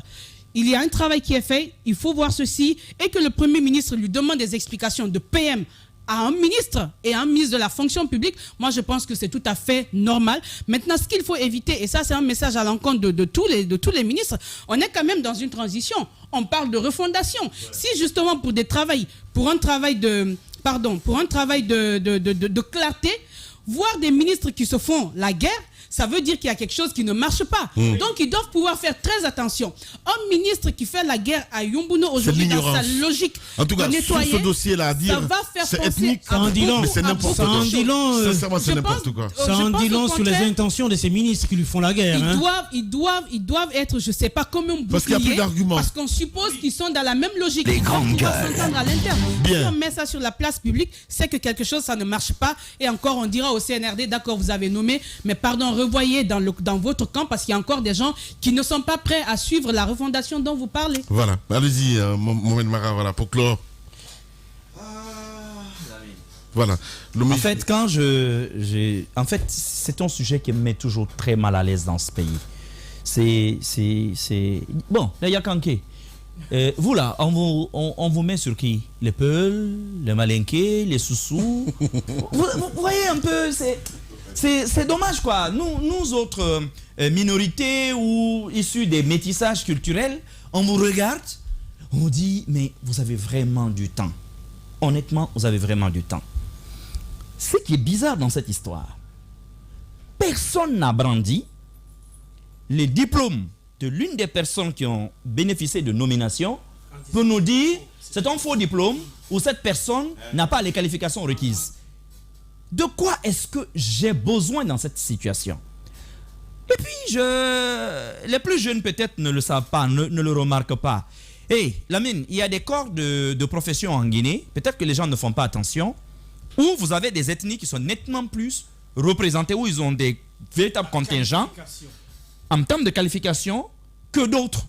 Il y a un travail qui est fait, il faut voir ceci, et que le Premier ministre lui demande des explications de PM à un ministre et à un ministre de la fonction publique, moi je pense que c'est tout à fait normal. Travail, ce qu'il faut éviter, et ça c'est un message à l'encontre de tous les ministres, on est quand même dans une transition. On parle de refondation. Si justement pour un travail de clarté, voir des ministres qui se font la guerre, ça veut dire qu'il y a quelque chose qui ne marche pas. Donc, ils doivent pouvoir faire très attention. Un ministre qui fait la guerre à Yumbuno aujourd'hui dans sa logique en tout cas, sur ce dossier-là, à dire, ça va faire c'est penser ethnique, mais c'est n'importe quoi. Sincèrement, c'est n'importe quoi. Ça en dit long sur les intentions de ces ministres qui lui font la guerre. Ils doivent être, je ne sais pas combien boucliers, parce qu'il n'y a plus d'arguments. Parce qu'on suppose qu'ils sont dans la même logique. Les ils grandes doivent pouvoir gueules. s'entendre à l'interne. Bien. Si on met ça sur la place publique, c'est que quelque chose, ça ne marche pas. Et encore, on dira au CNRD, d'accord, vous avez nommé, mais pardon, revoyez dans votre camp parce qu'il y a encore des gens qui ne sont pas prêts à suivre la refondation dont vous parlez. Voilà, allez-y, Mohamed Mara, voilà, pour clore. Voilà. En fait, en fait, c'est un sujet qui me met toujours très mal à l'aise dans ce pays. C'est... Bon, les Yakanké. Vous là, on vous met sur qui? Les Peuls, les Malinké, les Soussous. vous voyez un peu, c'est dommage quoi. Nous autres minorités ou issus des métissages culturels, on vous regarde, on vous dit, mais vous avez vraiment du temps. Honnêtement, vous avez vraiment du temps. Ce qui est bizarre dans cette histoire, personne n'a brandi les diplômes de l'une des personnes qui ont bénéficié de nomination pour nous dire c'est un faux diplôme ou cette personne n'a pas les qualifications requises. De quoi est-ce que j'ai besoin dans cette situation? Et puis, les plus jeunes peut-être ne le savent pas, ne le remarquent pas. Hey, Lamine, il y a des corps de profession en Guinée, peut-être que les gens ne font pas attention, où vous avez des ethnies qui sont nettement plus représentées, où ils ont des véritables contingents en termes de qualification que d'autres.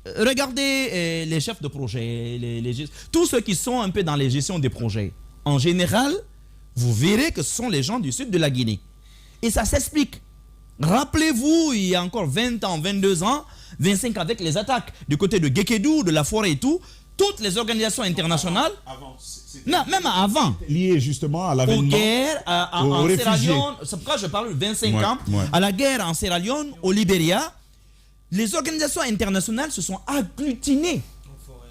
regardez les chefs de projet, tous ceux qui sont un peu dans les gestions des projets. En général, vous verrez que ce sont les gens du sud de la Guinée. Et ça s'explique. Rappelez-vous, il y a encore 20 ans, 22 ans, 25 avec les attaques du côté de Guékédou, de la forêt et tout, toutes les organisations internationales, non, même avant, lié justement à l'avènement, aux guerres, en Sierra Leone, c'est pourquoi je parle de 25 ans, à la guerre en Sierra Leone, au Libéria, les organisations internationales se sont agglutinées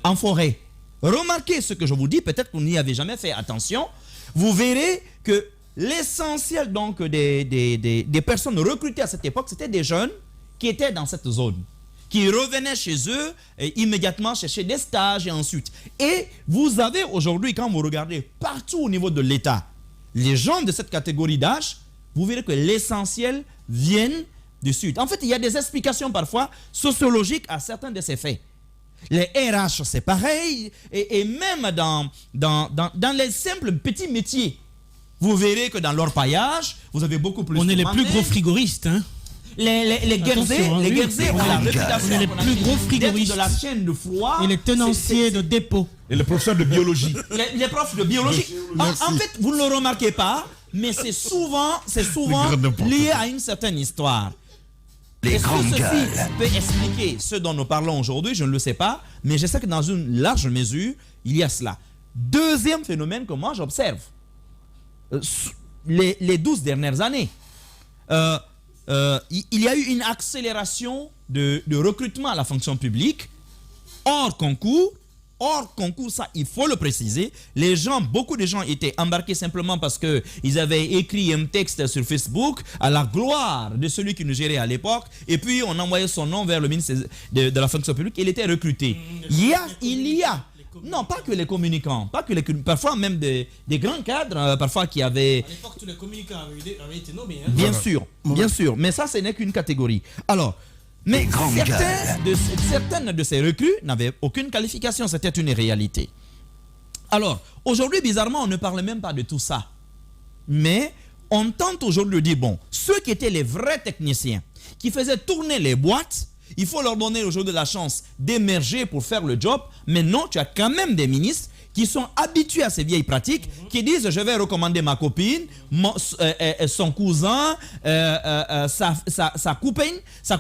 en forêt. Remarquez ce que je vous dis, peut-être que vous n'y avez jamais fait attention, vous verrez que l'essentiel donc des personnes recrutées à cette époque, c'était des jeunes qui étaient dans cette zone, qui revenaient chez eux et immédiatement chercher des stages et ensuite. Et vous avez aujourd'hui, quand vous regardez partout au niveau de l'État, les gens de cette catégorie d'âge, vous verrez que l'essentiel viennent du Sud. En fait, il y a des explications parfois sociologiques à certains de ces faits. Les RH, c'est pareil, et même dans les simples petits métiers, vous verrez que dans l'orpaillage, vous avez beaucoup plus. On est les plus gros frigoristes, hein. Les guerzés ont la réputation. Les plus gros frigoristes de la chaîne de froid. Et les tenanciers de dépôt. Et les professeurs de biologie. Les profs de biologie. En fait, vous ne le remarquez pas, mais c'est souvent lié à une certaine histoire. Est-ce que ceci peut expliquer ce dont nous parlons aujourd'hui? Je ne le sais pas, mais je sais que dans une large mesure, il y a cela. Deuxième phénomène que moi j'observe, les 12 dernières années, il y a eu une accélération de recrutement à la fonction publique hors concours. Hors concours, ça, il faut le préciser. Beaucoup de gens étaient embarqués simplement parce qu'ils avaient écrit un texte sur Facebook à la gloire de celui qui nous gérait à l'époque. Et puis, on envoyait son nom vers le ministre de la fonction publique. Il était recruté. Non, pas que les communicants. Parfois même des grands cadres, parfois qui avaient... À l'époque, tous les communicants avaient été nommés. Hein. Bien sûr. Mais ça, ce n'est qu'une catégorie. Alors... Mais certaines de ces recrues n'avaient aucune qualification, c'était une réalité. Alors, aujourd'hui, bizarrement, on ne parle même pas de tout ça. Mais on tente aujourd'hui de dire, bon, ceux qui étaient les vrais techniciens, qui faisaient tourner les boîtes, il faut leur donner aujourd'hui la chance d'émerger pour faire le job. Mais non, tu as quand même des ministres qui sont habitués à ces vieilles pratiques, qui disent je vais recommander ma copine, son cousin, sa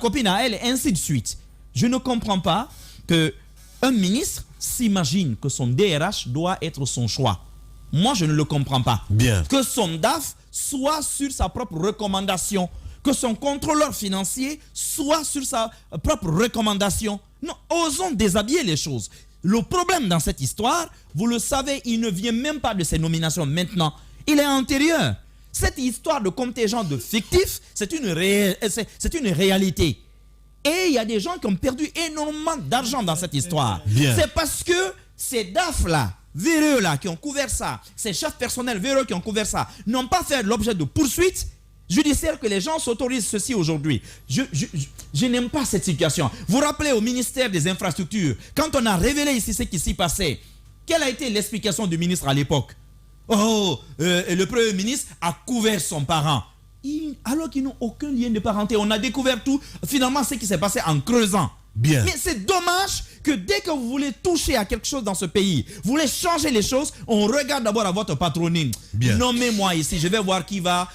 copine à elle, et ainsi de suite. Je ne comprends pas qu'un ministre s'imagine que son DRH doit être son choix. Moi, je ne le comprends pas. Bien. Que son DAF soit sur sa propre recommandation, que son contrôleur financier soit sur sa propre recommandation. Non, osons déshabiller les choses. Le problème dans cette histoire, vous le savez, il ne vient même pas de ces nominations maintenant. Il est antérieur. Cette histoire de contingent de fictifs, c'est une réalité. Et il y a des gens qui ont perdu énormément d'argent dans cette histoire. C'est parce que ces DAF-là, véreux-là, qui ont couvert ça, ces chefs personnels véreux qui ont couvert ça, n'ont pas fait l'objet de poursuites judiciaire que les gens s'autorisent ceci aujourd'hui. Je n'aime pas cette situation. Vous rappelez au ministère des Infrastructures, quand on a révélé ici ce qui s'y passait, quelle a été l'explication du ministre à l'époque? Le Premier ministre a couvert son parent. Alors qu'ils n'ont aucun lien de parenté. On a découvert tout, finalement, ce qui s'est passé en creusant. Bien. Mais c'est dommage que dès que vous voulez toucher à quelque chose dans ce pays, vous voulez changer les choses, on regarde d'abord à votre patronyme. Nommez-moi ici, je vais voir qui va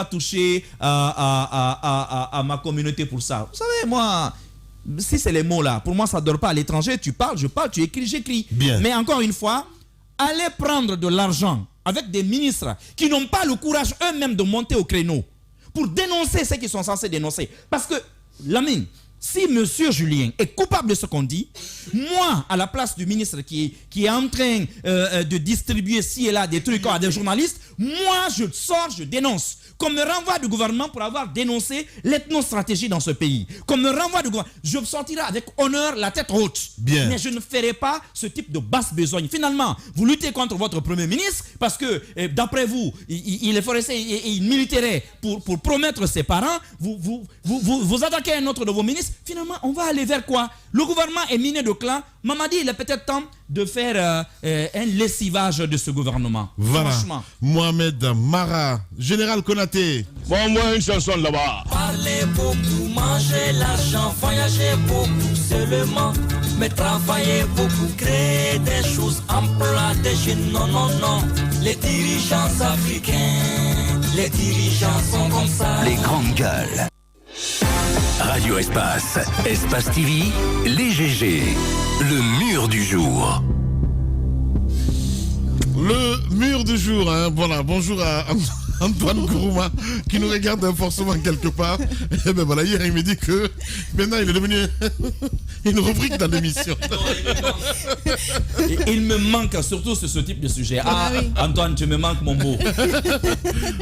toucher à ma communauté pour ça. Vous savez, moi, si c'est les mots là, pour moi ça ne dort pas à l'étranger, tu parles, je parle, tu écris, j'écris. Mais encore une fois, allez prendre de l'argent avec des ministres qui n'ont pas le courage eux-mêmes de monter au créneau pour dénoncer ce qu'ils sont censés dénoncer. Parce que, Lamine, si M. Julien est coupable de ce qu'on dit, moi, à la place du ministre qui est en train de distribuer ci et là des trucs à des journalistes, moi, je sors, je dénonce. Qu'on me renvoie du gouvernement pour avoir dénoncé l'ethnostratégie dans ce pays. Qu'on me renvoie du gouvernement. Je sortirai avec honneur, la tête haute. Mais je ne ferai pas ce type de basse besogne. Finalement, vous luttez contre votre Premier ministre parce que, d'après vous, il est forestier et il militerait pour promettre ses parents. Vous attaquez un autre de vos ministres. Finalement, on va aller vers quoi? Le gouvernement est miné de clans. Mamadi, il est peut-être temps de faire un lessivage de ce gouvernement. Voilà. Franchement. Mohamed Mara, Général Konaté. Bon, moi, une chanson là-bas. Parler beaucoup, manger l'argent, voyager beaucoup seulement. mais travailler beaucoup, créer des choses, emploi des jeunes, non, non, non. Les dirigeants africains, les dirigeants sont comme ça. Les grandes gueules. Radio Espace, Espace TV, les GG, le mur du jour. Le mur du jour, hein. Voilà, bonjour à Antoine Kourouma qui nous regarde forcément quelque part. Et ben voilà, hier il me dit que maintenant il est devenu une rubrique dans l'émission. Il me manque surtout sur ce type de sujet. Ah oui. Antoine, tu me manques mon beau.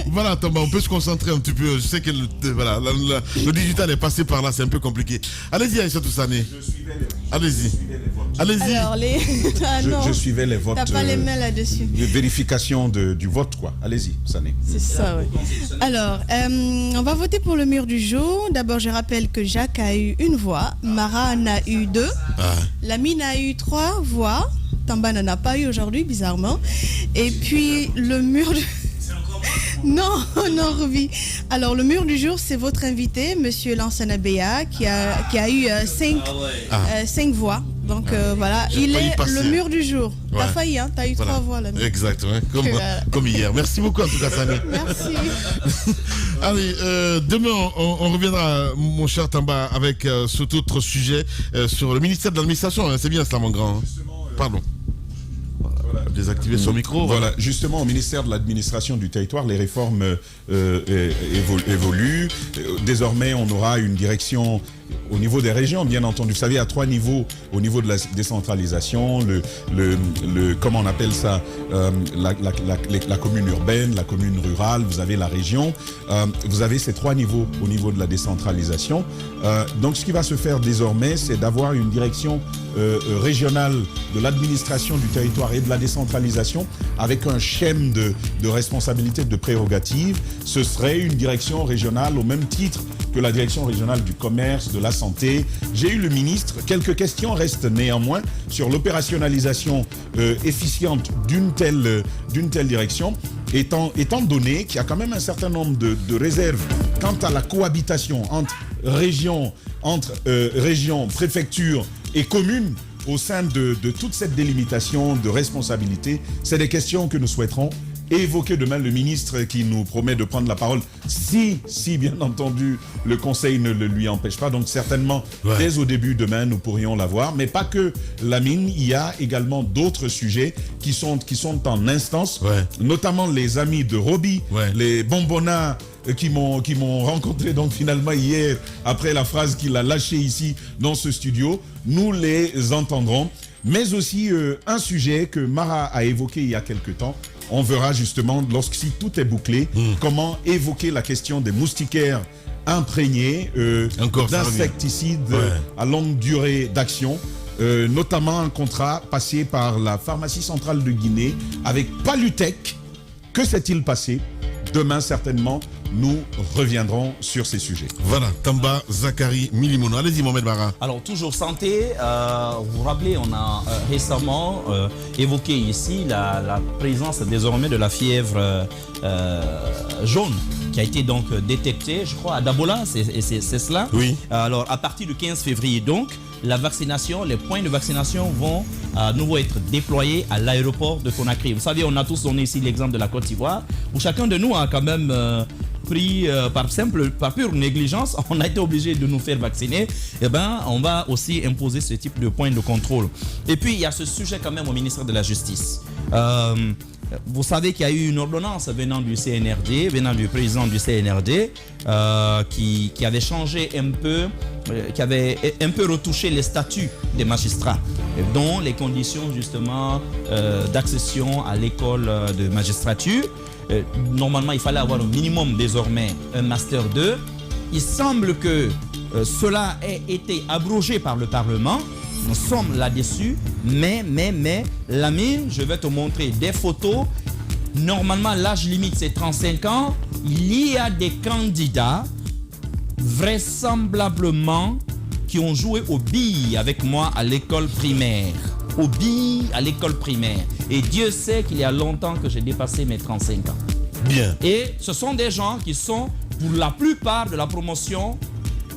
Voilà, Thomas, on peut se concentrer un petit peu. Je sais que le digital est passé par là, c'est un peu compliqué. Allez-y, Aïssatou Sané. Allez-y. Allez-y. Alors, je suivais les votes. T'as pas les mains là-dessus. Vérification du vote, quoi. Allez-y, Sané. C'est ça, oui. Alors, on va voter pour le mur du jour. D'abord, je rappelle que Jacques a eu 1 voix, Mara en a eu 2, Lamine a eu 3 voix, Tamba n'en a pas eu aujourd'hui, bizarrement. Et puis, le mur du... Non, Ruby. Alors, le mur du jour, c'est votre invité, Monsieur Lansana Beya, qui a eu 5 voix. Donc, voilà, il est le mur du jour. Ouais. T'as failli, hein, t'as eu 3 voix là. Exactement, comme hier. Merci beaucoup, en tout cas, Sané. Merci. Allez, demain, on reviendra, mon cher Tamba, avec ce autre sujet sur le ministère de l'administration. Hein. C'est bien cela, mon grand. Pardon. Désactiver son micro. Voilà, justement, au ministère de l'administration du territoire, les réformes évoluent. Désormais, on aura une direction au niveau des régions, bien entendu. Vous savez, à 3 niveaux, au niveau de la décentralisation, comment on appelle ça, la commune urbaine, la commune rurale, vous avez la région. Vous avez ces 3 niveaux au niveau de la décentralisation. Donc, ce qui va se faire désormais, c'est d'avoir une direction régionale de l'administration du territoire et de la décentralisation avec un schème de responsabilité, de prérogatives. Ce serait une direction régionale au même titre que la direction régionale du commerce, de la santé. J'ai eu le ministre. Quelques questions restent néanmoins sur l'opérationnalisation efficiente d'une telle direction, étant donné qu'il y a quand même un certain nombre de réserves quant à la cohabitation entre régions, préfectures et communes au sein de toute cette délimitation de responsabilités. C'est des questions que nous souhaiterons évoquer demain. Le ministre qui nous promet de prendre la parole, si bien entendu le Conseil ne le lui empêche pas. Donc certainement, dès au début demain, nous pourrions l'avoir. Mais pas que Lamine, il y a également d'autres sujets qui sont en instance, notamment les amis de Roby, les bonbonnats qui m'ont rencontré donc finalement hier après la phrase qu'il a lâchée ici dans ce studio. Nous les entendrons. Mais aussi un sujet que Mara a évoqué il y a quelque temps. On verra justement, si tout est bouclé, comment évoquer la question des moustiquaires imprégnés d'insecticides à longue durée d'action. Notamment un contrat passé par la pharmacie centrale de Guinée avec Palutech. Que s'est-il passé? Demain, certainement, nous reviendrons sur ces sujets. Voilà, Tamba, Zakari, Milimono. Allez-y, Mohamed Bara. Alors, toujours santé. Vous vous rappelez, on a récemment évoqué ici la présence désormais de la fièvre jaune qui a été donc détectée, je crois, à Dabola, c'est cela. Oui. Alors, à partir du 15 février, donc, la vaccination, les points de vaccination vont à nouveau être déployés à l'aéroport de Conakry. Vous savez, on a tous donné ici l'exemple de la Côte d'Ivoire, où chacun de nous a quand même pris par pure négligence, on a été obligé de nous faire vacciner. Eh bien, on va aussi imposer ce type de points de contrôle. Et puis, il y a ce sujet quand même au ministère de la Justice. Vous savez qu'il y a eu une ordonnance venant du CNRD, venant du président du CNRD, qui avait changé un peu, qui avait un peu retouché les statuts des magistrats, dont les conditions justement d'accession à l'école de magistrature. Normalement, il fallait avoir au minimum désormais un Master 2. Il semble que cela ait été abrogé par le Parlement. Nous sommes là-dessus, mais, Lamine, je vais te montrer des photos. Normalement, l'âge limite, c'est 35 ans. Il y a des candidats, vraisemblablement, qui ont joué aux billes avec moi à l'école primaire. Aux billes à l'école primaire. Et Dieu sait qu'il y a longtemps que j'ai dépassé mes 35 ans. Bien. Et ce sont des gens qui sont, pour la plupart, de la promotion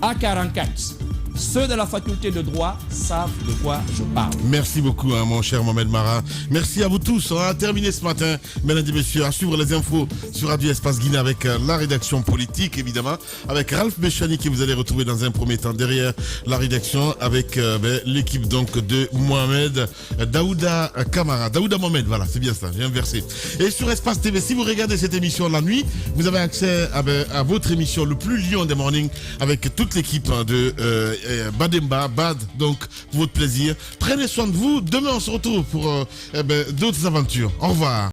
A44. Ceux de la faculté de droit savent de quoi je parle. Merci beaucoup, mon cher Mohamed Mara. Merci à vous tous. On a terminé ce matin, mesdames et messieurs, à suivre les infos sur Radio Espace Guinée avec la rédaction politique, évidemment, avec Ralph Béchani que vous allez retrouver dans un premier temps derrière la rédaction, avec l'équipe donc de Mohamed Daouda Kamara. Daouda Mohamed, voilà, c'est bien ça, j'ai inversé. Et sur Espace TV, si vous regardez cette émission la nuit, vous avez accès à votre émission Le Plus Lion des Mornings avec toute l'équipe de Bademba, Bad, donc pour votre plaisir. Prenez soin de vous. Demain, on se retrouve pour d'autres aventures. Au revoir.